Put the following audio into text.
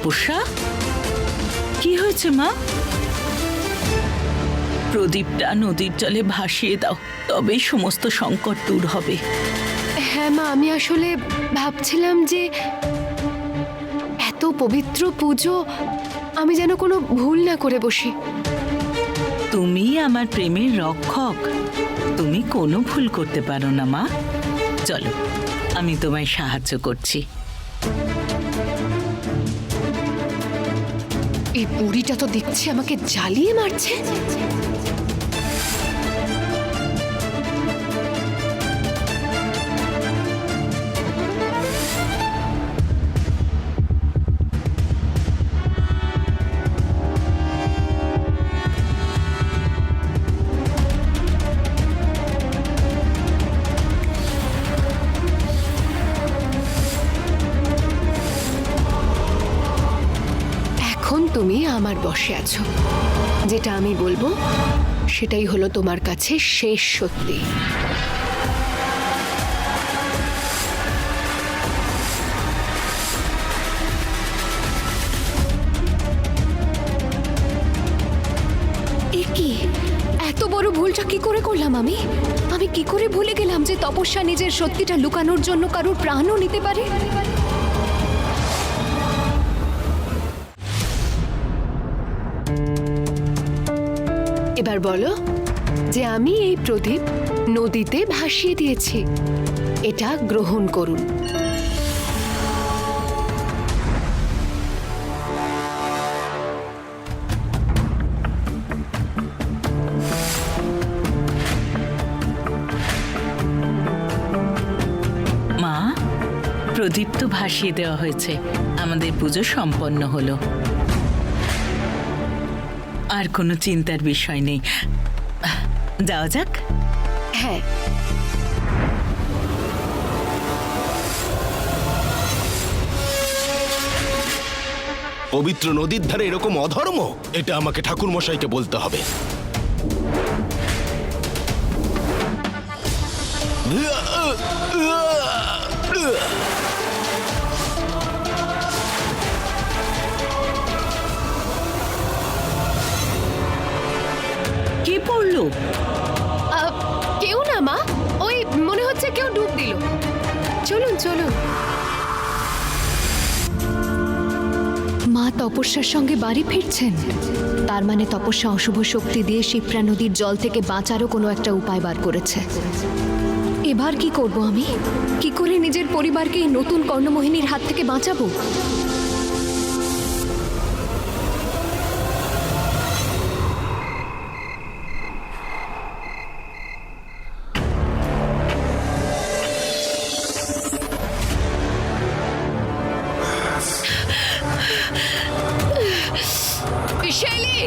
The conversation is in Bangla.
তপস্যা, কি হয়েছে মা? প্রদীপটা নদীর জলে ভাসিয়ে দাও, তবেই সমস্ত সংকট দূর হবে। হ্যাঁ মা, আমি আসলে ভাবছিলাম যে এত পবিত্র পুজো আমি যেন কোনো ভুল না করে বসি। তুমি আমার প্রেমের রক্ষক, তুমি কোনো ভুল করতে পারো না মা। চলো, আমি তোমায় সাহায্য করছি। এই বুড়িটা তো দেখছি আমাকে জ্বালিয়ে মারছে। তুমি আমার বশে আছো, যেটা আমি বলবো সেটাই হলো তোমার কাছে শেষ সত্যি। এ কি, এত বড় ভুলটা কি করে করলাম আমি? আমি কি করে ভুলে গেলাম যে তপস্যা নিজের সত্যিটা লুকানোর জন্য কারোর প্রাণও নিতে পারে? এবার বলো যে আমি এই প্রদীপ নদীতে ভাসিয়ে দিয়েছি, এটা গ্রহণ করুন। মা, প্রদীপ তো ভাসিয়ে দেওয়া হয়েছে, আমাদের পুজো সম্পন্ন হলো। আর কোনো চিন্তার বিষয় নেই, যাওয়া যাক। হ্যাঁ, পবিত্র নদীর ধারে এরকম অধর্ম, এটা আমাকে ঠাকুর মশাইকে বলতে হবে। কে পড়লো? কেউ না মা, ওই মনে হচ্ছে কেউ ডুব দিল। চলুন চলুন। মা তপস্যার সঙ্গে বাড়ি ফিরছেন, তার মানে তপস্যা অশুভ শক্তি দিয়ে শিপ্রা নদীর জল থেকে বাঁচারও কোনো একটা উপায় বার করেছে। এবার কি করব আমি? কি করে নিজের পরিবারকে এই নতুন কর্ণমোহিনীর হাত থেকে বাঁচাবো? শৈলী,